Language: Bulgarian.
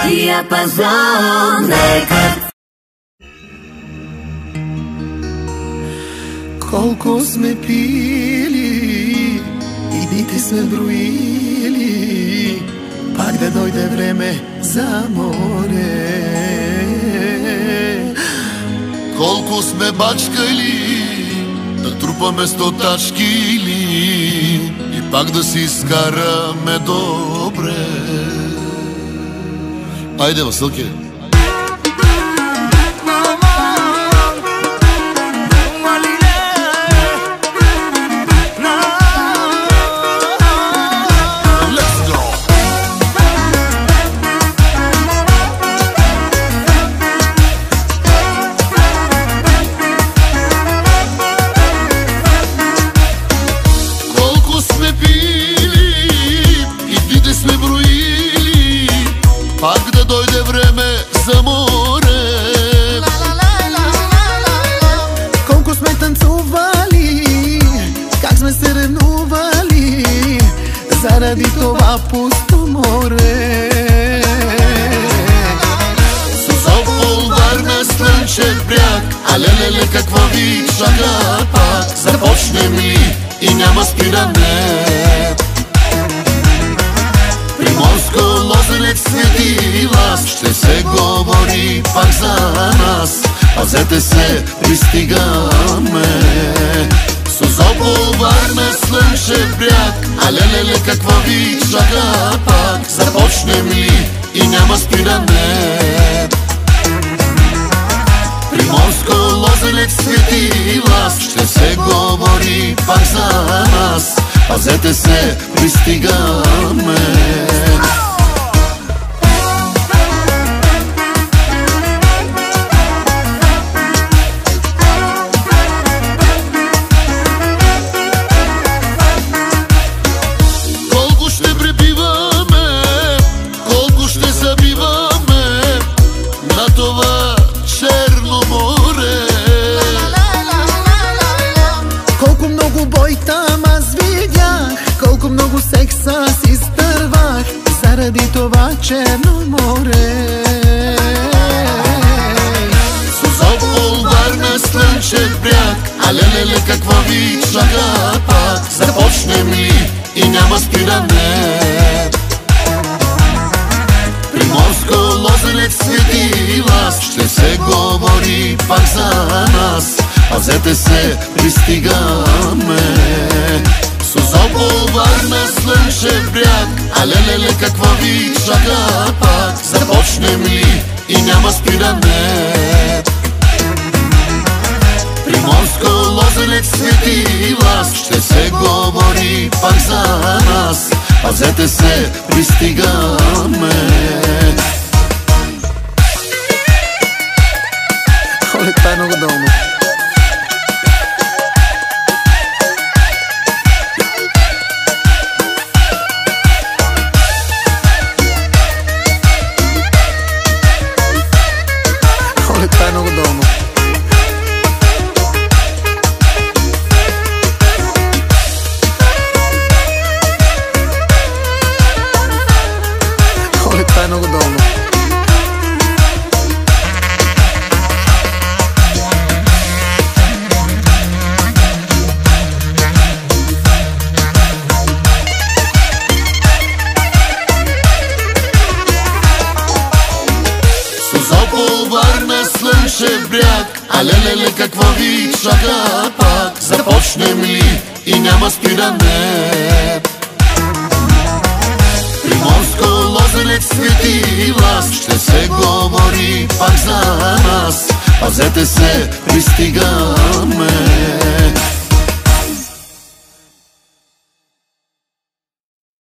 Диапазон ЕКАТ. Колко сме пили и дните сме броили, пак да дойде време за море. Колко сме бачкали да трупаме 100 тачки и пак да си изкараме добре. Айде, Василке! Пак да дойде време за море. Колко сме танцували, как сме се ревнували заради това пусто море. Созопол, Варна, Слънчев бряг, а леле, какво ви чака пак? Започнем ли и няма спиране? Приморско, Лозенец, Свети Лаз, ще се говори пак за нас. Пазете се, пристигаме. Созопол, Варна, Слънчев бряг, а леле, какво ви чака пак? Започнем ли и няма спиране? Приморско, Лозенец, Свети Лаз, ще се говори пак за нас. Пазете се, пристигаме. Колко ще пребиваме, колко ще забиваме на това черно море. Колко много бой там аз видях, колко много секса си стървах заради това черно море. Созопол, Варна, Слънчев бряг, а леле, какво ви чака пак? Започнем ли и няма спиране? Приморско, Лозенец, Свети Лаз, ще се говори пак за нас. Пазете се, пристигаме. Созопол, Варна, Слънчев бряг, а леле, какво ви чака пак? Започнем ли и няма спиране? Приморско, Лозенец, Свети Лаз, ще се говори пак за нас. Пазете се, пристигаме. Оле, това е много долно. Оле, това е много долно. Оле, това е много долно. Созопол, Варна, Слънчев бряг, а леле, какво ви чака пак? Започнем ли и няма спиране? Приморско, Лозенец, Свети Лаз, ще се говори пак за нас. Пазете се, пристигаме.